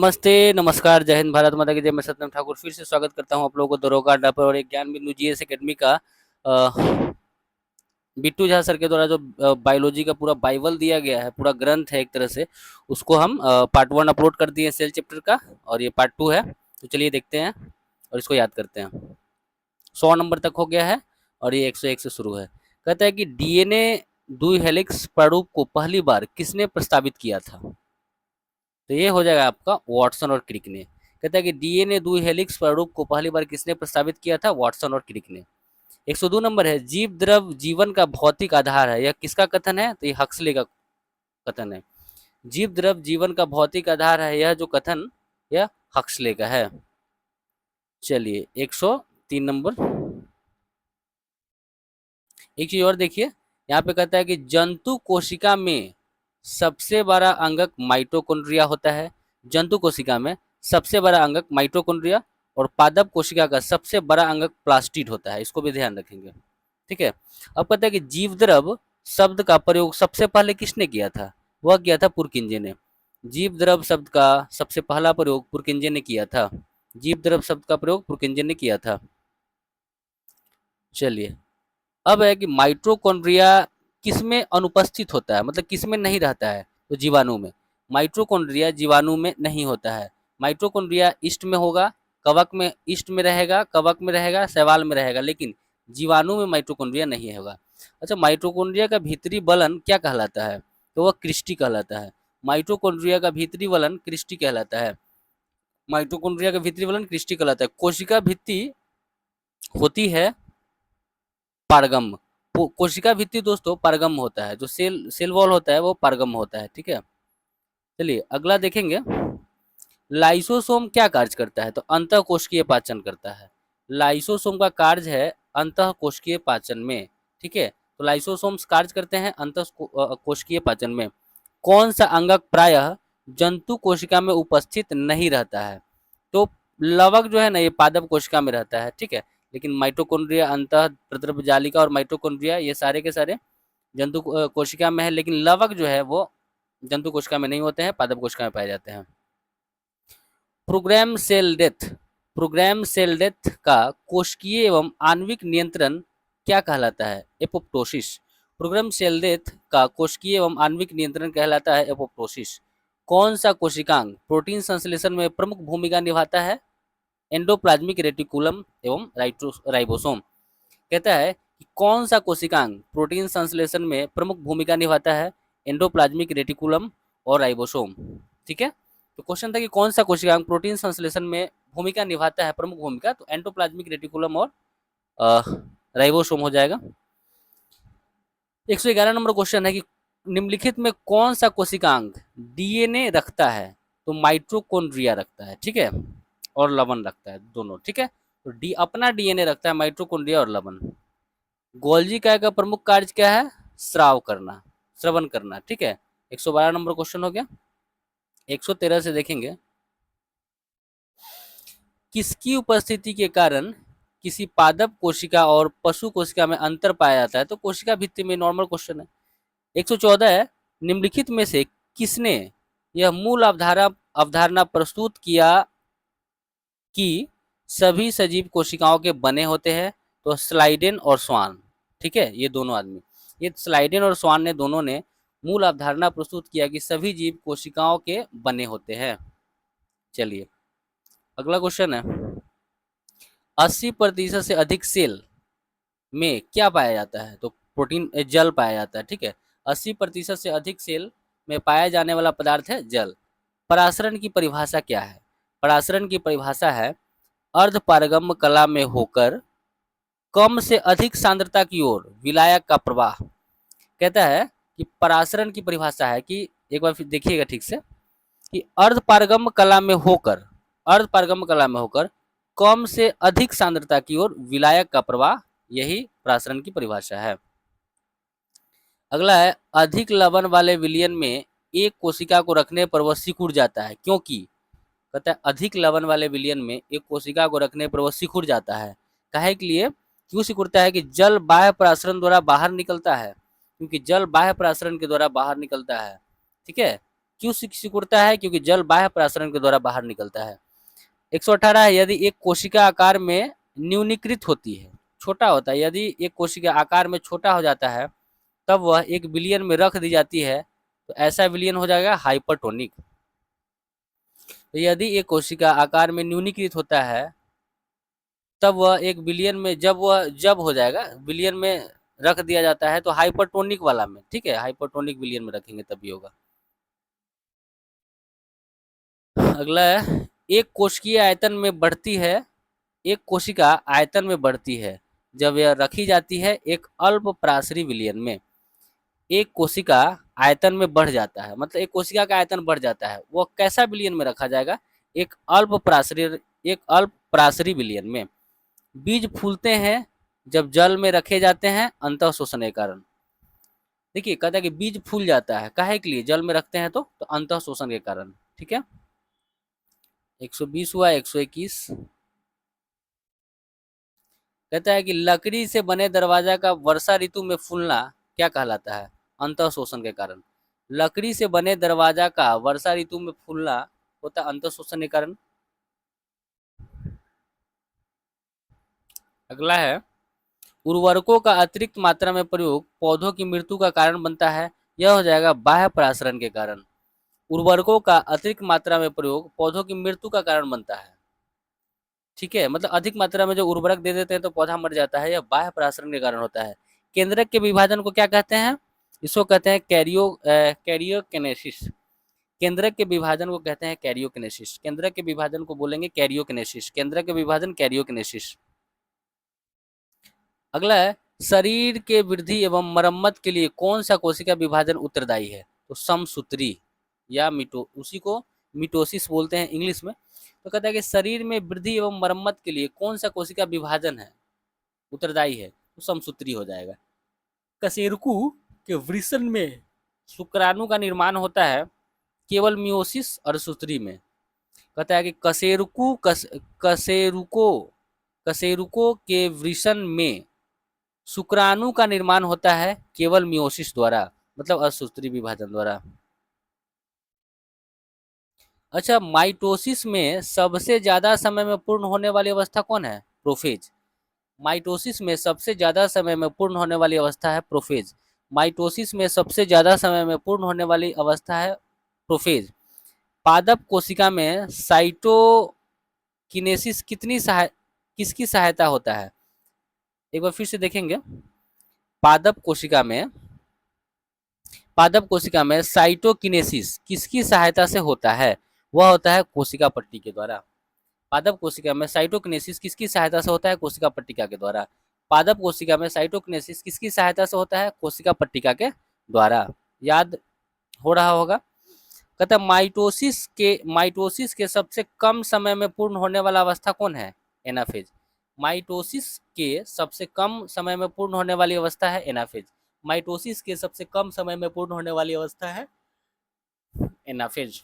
नमस्ते, नमस्कार, जय हिंद, भारत माता की जय। मैं सत्यम ठाकुर फिर से स्वागत करता हूँ आप लोगों को दरोगा अड्डा पर और एक ज्ञान बिंदु जीएस एकेडमी का बिट्टू झा सर के द्वारा जो बायोलॉजी का पूरा बाइबल दिया गया है, पूरा ग्रंथ है एक तरह से, उसको हम पार्ट 1 अपलोड कर दिए सेल चैप्टर का और ये पार्ट 2 है। तो चलिए देखते हैं और इसको याद करते हैं। 100 नंबर तक हो गया है और ये 101 से शुरू है। कहता है कि डीएनए द्वि हेलिक्स प्रारूप को पहली बार किसने प्रस्तावित किया था? तो ये हो जाएगा आपका वाटसन और क्रिक ने। कहता है कि डीएनए द्वि हेलिक्स प्रारूप को पहली बार किसने प्रस्तावित किया था? वाटसन और क्रिक ने। 102 नंबर है, जीव द्रव जीवन का भौतिक आधार है, यह किसका कथन है? तो ये हक्सले का कथन है। जीव द्रव जीवन का भौतिक आधार है, यह जो कथन यह हक्सले का है। चलिए 103 नंबर, एक चीज और देखिए, यहाँ पे कहता है कि जंतु कोशिका में सबसे बड़ा अंगक माइटोकॉन्ड्रिया होता है। जंतु कोशिका में सबसे बड़ा अंगक माइटोकॉन्ड्रिया और पादप कोशिका का सबसे बड़ा अंगक प्लास्टिड होता है, इसको भी ध्यान रखेंगे। ठीक है। अब कहता है कि जीवद्रव शब्द का प्रयोग सबसे पहले किसने किया था? वह किया था पुरकिंजे ने। जीवद्रव शब्द का सबसे पहला प्रयोग पुरकिंजे ने किया था। जीवद्रव शब्द का प्रयोग पुरकिंजे ने किया था। चलिए, अब है कि माइटोकॉन्ड्रिया किसमें अनुपस्थित होता है, मतलब किसमें नहीं रहता है? तो जीवाणु में। माइटोकॉन्ड्रिया जीवाणु में नहीं होता है। माइटोकॉन्ड्रिया ईस्ट में होगा, कवक में ईस्ट में रहेगा, कवक में रहेगा, शैवाल में रहेगा, लेकिन जीवाणु में माइटोकॉन्ड्रिया नहीं होगा। अच्छा, माइटोकॉन्ड्रिया का भीतरी वलन क्या कहलाता है? तो वह क्रिस्टी कहलाता है। माइटोकॉन्ड्रिया का भीतरी वलन क्रिस्टी कहलाता है। माइटोकॉन्ड्रिया का भीतरी वलन क्रिस्टी कहलाता है। कोशिका भित्ति होती है पारगम। कोशिका भित्ति दोस्तों पारगम होता है, जो सेल वॉल होता है वो पारगम होता है। ठीक है। चलिए अगला देखेंगे, लाइसोसोम क्या कार्य करता है? तो अंतः कोशिकीय पाचन करता है। लाइसोसोम का कार्य है अंतः कोशिकीय पाचन में। ठीक है। तो लाइसोसोम्स कार्य करते हैं अंतः कोशिकीय पाचन में। कौन सा अंगक प्रायः जंतु कोशिका में उपस्थित नहीं रहता है? तो लवक जो है ना, ये पादप कोशिका में रहता है। ठीक है। लेकिन माइटोकॉन्ड्रिया, अंतः प्रद्रव जालिका और माइटोकॉन्ड्रिया ये सारे के सारे जंतु कोशिका में है, लेकिन लवक जो है वो जंतु कोशिका में नहीं होते हैं, पादप कोशिका में पाए जाते हैं। Program cell death, program cell death का कोशिकीय एवं आणविक नियंत्रण क्या कहलाता है? एपोप्टोसिस। प्रोग्राम सेल डेथ का कोशिकीय एवं आणविक नियंत्रण कहलाता है एपोप्टोसिस। कौन सा कोशिकांग प्रोटीन संश्लेषण में प्रमुख भूमिका निभाता है? एंडोप्लाज्मिक रेटिकुलम एवं राइबोसोम। कहता है कि कौन सा कोशिकांग प्रोटीन संश्लेषण में प्रमुख भूमिका निभाता है? एंडोप्लाज्मिक रेटिकुलम और राइबोसोम। ठीक है। तो क्वेश्चन था कि कौन सा कोशिकांग प्रोटीन संश्लेषण में भूमिका निभाता है, प्रमुख भूमिका? तो एंडोप्लाज्मिक रेटिकुलम और राइबोसोम हो जाएगा। 111 नंबर क्वेश्चन है कि निम्नलिखित में कौन सा कोशिकांग डीएनए रखता है? तो माइटोकॉन्ड्रिया रखता है। ठीक है। और लवण रखता है, दोनों। ठीक है। तो डी अपना डीएनए रखता है माइटोकॉन्ड्रिया और लवण। गोल्जी काय का प्रमुख कार्य क्या है? स्राव करना, श्रवण करना। ठीक है। 112 नंबर क्वेश्चन हो गया। 113 से देखेंगे, किसकी उपस्थिति के कारण किसी पादप कोशिका और पशु कोशिका में अंतर पाया जाता है? तो कोशिका भित्ति में, नॉर्मल क्वेश्चन है। 114 है, निम्नलिखित में से किसने यह मूल अवधारणा प्रस्तुत किया कि सभी सजीव कोशिकाओं के बने होते हैं? तो स्लाइडेन और स्वान। ठीक है। ये दोनों आदमी, ये स्लाइडेन और स्वान ने दोनों ने मूल अवधारणा प्रस्तुत किया कि सभी जीव कोशिकाओं के बने होते हैं। चलिए अगला क्वेश्चन है, 80% से अधिक सेल में क्या पाया जाता है? तो प्रोटीन, जल पाया जाता है। ठीक है। 80% से अधिक सेल में पाया जाने वाला पदार्थ है जल। परासरण की परिभाषा क्या है? परासरण की परिभाषा है अर्धपारगम्य कला में होकर कम से अधिक सांद्रता की ओर विलायक का प्रवाह। कहता है कि परासरण की परिभाषा है कि, एक बार फिर देखिएगा ठीक से, कि अर्धपारगम्य कला में होकर, अर्धपारगम्य कला में होकर कम से अधिक सांद्रता की ओर विलायक का प्रवाह, यही परासरण की परिभाषा है। अगला है, अधिक लवण वाले विलयन में एक कोशिका को रखने पर वह सिकुड़ जाता है, क्योंकि? कहता है अधिक लवण वाले विलयन में एक कोशिका को रखने पर वह सिकुड़ जाता है। काहे के लिए क्यों सिकुड़ता है? कि जल बाह्य परासरण द्वारा बाहर निकलता है, क्योंकि जल बाह्य परासरण के द्वारा बाहर निकलता है। ठीक है। क्यों सिकुड़ता है? क्योंकि जल बाह्य प्रसारण के द्वारा बाहर निकलता है। 118 है, यदि एक कोशिका आकार में न्यूनीकृत होती है, छोटा होता है, यदि एक कोशिका आकार में छोटा हो जाता है तब वह एक विलयन में रख दी जाती है, तो ऐसा विलयन हो जाएगा हाइपरटोनिक। तो यदि एक कोशिका आकार में न्यूनीकृत होता है तब वह एक विलयन में, जब हो जाएगा विलयन में रख दिया जाता है तो हाइपरटोनिक वाला में, ठीक है, हाइपरटोनिक विलयन में रखेंगे तभी होगा। अगला है, एक कोशिकीय आयतन में बढ़ती है, एक कोशिका आयतन में बढ़ती है जब यह रखी जाती है एक अल्प प्रासरी विलयन में। एक कोशिका आयतन में बढ़ जाता है, मतलब एक कोशिका का आयतन बढ़ जाता है, वो कैसा विलयन में रखा जाएगा? एक अल्प प्रासरी विलयन में। बीज फूलते हैं जब जल में रखे जाते हैं अंतः शोषण के कारण। देखिए कहता है कि बीज फूल जाता है, काहे के लिए? जल में रखते हैं तो अंतः शोषण के कारण, ठीक है। 120 हुआ। 121 कहता है कि लकड़ी से बने दरवाजा का वर्षा ऋतु में फूलना क्या कहलाता है? अंतः शोषण के कारण। लकड़ी से बने दरवाजा का वर्षा ऋतु में फूलना होता है अंतः शोषण के कारण। अगला है, उर्वरकों का अतिरिक्त मात्रा में प्रयोग पौधों की मृत्यु का कारण बनता है, यह हो जाएगा बाह्य परासरण के कारण। उर्वरकों का अतिरिक्त मात्रा में प्रयोग पौधों की मृत्यु का कारण बनता है, ठीक है, मतलब अधिक मात्रा में जो उर्वरक दे देते हैं तो पौधा मर जाता है, यह बाह्य परासरण के कारण होता है। केंद्रक के विभाजन को क्या कहते हैं? इसको कहते हैं कैरियोकिनेसिस। केंद्रक के विभाजन को कहते हैं कैरियोकिनेसिस। केंद्रक के विभाजन को बोलेंगे कैरियोकिनेसिस। केंद्रक के विभाजन कैरियोकिनेसिस। अगला है, शरीर के वृद्धि एवं मरम्मत के लिए कौन सा कोशिका विभाजन उत्तरदायी है? तो समसूत्री या उसी को मिटोसिस बोलते हैं इंग्लिश में। तो कहता है कि शरीर में वृद्धि एवं मरम्मत के लिए कौन सा कोशिका विभाजन है उत्तरदायी है? तो समसूत्री हो जाएगा। कशेरुकु के वृषण में शुक्राणु का निर्माण होता है केवल मियोसिस और सूत्री में। कहता है कि कशेरुको के वृषण में शुक्राणु का निर्माण होता है केवल मियोसिस द्वारा, मतलब असूत्री विभाजन द्वारा। अच्छा, माइटोसिस में सबसे ज्यादा समय में पूर्ण होने वाली अवस्था कौन है? प्रोफेज। माइटोसिस में सबसे ज्यादा समय में पूर्ण होने वाली अवस्था है प्रोफेज। माइटोसिस में सबसे ज्यादा समय में पूर्ण होने वाली अवस्था है प्रोफेज। पादप कोशिका में साइटोकिनेसिस किसकी सहायता होता है? एक बार फिर से देखेंगे। पादप कोशिका में साइटोकिनेसिस किसकी सहायता से होता है? वह होता है कोशिका पट्टी के द्वारा। पादप कोशिका में साइटोकिनेसिस किसकी सहायता से होता है? कोशिका पट्टिका के द्वारा। पादप कोशिका में साइटोकिनेसिस किसकी सहायता से होता है? कोशिका पट्टिका के द्वारा। याद हो रहा होगा। कहता है माइटोसिस के सबसे कम समय में पूर्ण होने वाला अवस्था कौन है? एनाफेज। माइटोसिस के सबसे कम समय में पूर्ण होने वाली अवस्था है एनाफेज। माइटोसिस के सबसे कम समय में पूर्ण होने वाली अवस्था है एनाफेज।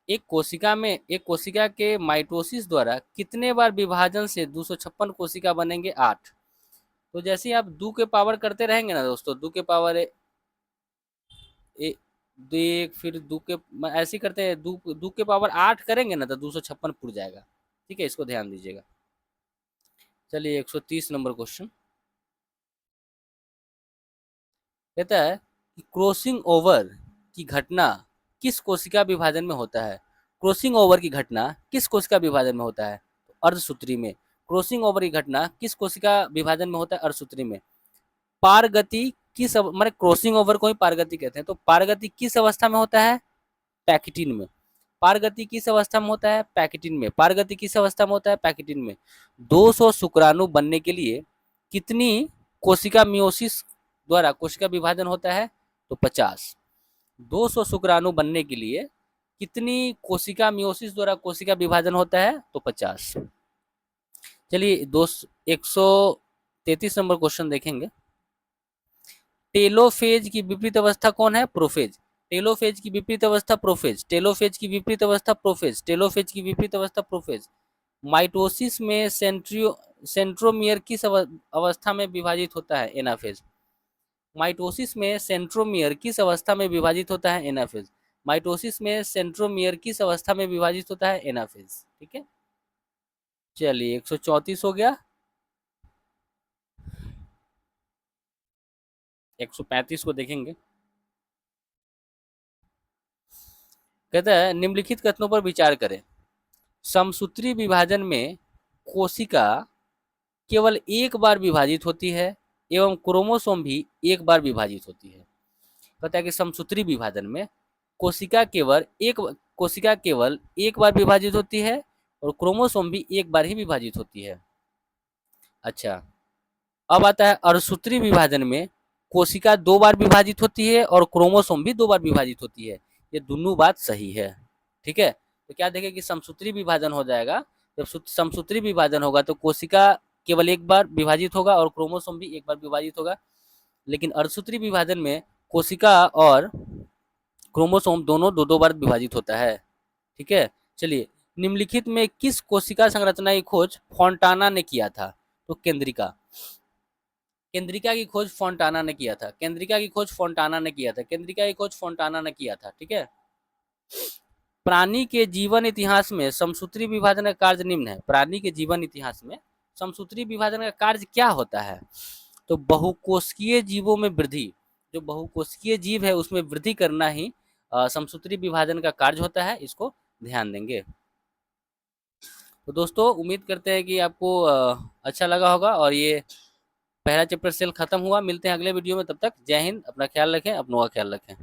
एक कोशिका के माइटोसिस द्वारा कितने बार विभाजन से 256 कोशिका बनेंगे? 8। तो जैसे ही आप 2 के पावर करते रहेंगे ना दोस्तों, 2 के पावर एक, फिर 2 के ऐसे करते हैं, 2 के पावर 8 करेंगे ना तो 256 पुर जाएगा, ठीक है, इसको ध्यान दीजिएगा। चलिए 130 नंबर क्वेश्चन कहता है कि क्रॉसिंग ओवर की घटना किस कोशिका विभाजन में होता है? क्रॉसिंग ओवर की घटना किस कोशिका विभाजन में होता है? तो अर्धसूत्री में। क्रॉसिंग ओवर की घटना किस कोशिका विभाजन में होता है? अर्धसूत्री में। पारगति मतलब क्रॉसिंग ओवर को ही पारगति कहते हैं, तो पारगति किस अवस्था में होता है? पैकिटिन में। पारगति किस अवस्था में होता है? पैकिटिन में। पारगति किस अवस्था में होता है? पैकिटिन में। 200 शुक्राणु बनने के लिए कितनी कोशिका मियोसिस द्वारा कोशिका विभाजन होता है? तो 50। 200 शुक्राणु बनने के लिए कितनी कोशिका मियोसिस द्वारा कोशिका विभाजन होता है? तो 50। चलिए 133 नंबर क्वेश्चन देखेंगे। टेलोफेज की विपरीत अवस्था कौन है? प्रोफेज। टेलोफेज की विपरीत अवस्था प्रोफेज। टेलोफेज की विपरीत अवस्था प्रोफेज। टेलोफेज की विपरीत अवस्था प्रोफेज। माइटोसिस में सेंट्रोमियर किस अवस्था में विभाजित होता है? एनाफेज। माइटोसिस में सेंट्रोमियर किस अवस्था में विभाजित होता है? एनाफेज। माइटोसिस में सेंट्रोमियर किस अवस्था में विभाजित होता है? एनाफेज। ठीक है, चलिए 134 हो गया। 135 को देखेंगे। कहता है निम्नलिखित कथनों पर विचार करें। समसूत्री विभाजन में कोशिका केवल एक बार विभाजित होती है एवं क्रोमोसोम भी एक बार विभाजित होती है। कहता है कि समसूत्री विभाजन में कोशिका केवल एक बार विभाजित होती है और क्रोमोसोम भी एक बार ही विभाजित होती है। अच्छा, अब आता है अर्धसूत्री विभाजन में कोशिका दो बार विभाजित होती है और क्रोमोसोम भी दो बार विभाजित होती है। ये दोनों बात सही है। ठीक है, तो क्या देखें कि समसूत्री विभाजन हो जाएगा। जब समसूत्री विभाजन होगा तो कोशिका केवल एक बार विभाजित होगा और क्रोमोसोम भी एक बार विभाजित होगा। लेकिन अर्धसूत्री विभाजन में कोशिका और क्रोमोसोम दोनों दो दो बार विभाजित होता है। ठीक है, चलिए निम्नलिखित में किस कोशिका संरचना की खोज फोंटाना ने किया था? तो केंद्रिका। केंद्रिका की खोज फोंटाना ने किया था। केंद्रिका की खोज फोंटाना ने किया था। केंद्रिका की खोज फोंटाना ने किया था। ठीक है, प्राणी के जीवन इतिहास में समसूत्री विभाजन का कार्य निम्न है। प्राणी के जीवन इतिहास में समसूत्री विभाजन का कार्य क्या होता है? तो बहुकोशिकीय जीवों में वृद्धि, जो बहुकोशिकीय जीव है उसमें वृद्धि करना ही समसूत्री विभाजन का कार्य होता है। इसको ध्यान देंगे। तो दोस्तों उम्मीद करते हैं कि आपको अच्छा लगा होगा और ये पहला चैप्टर सेल खत्म हुआ। मिलते हैं अगले वीडियो में, तब तक जय हिंद, अपना ख्याल रखें, अपनों का ख्याल रखें।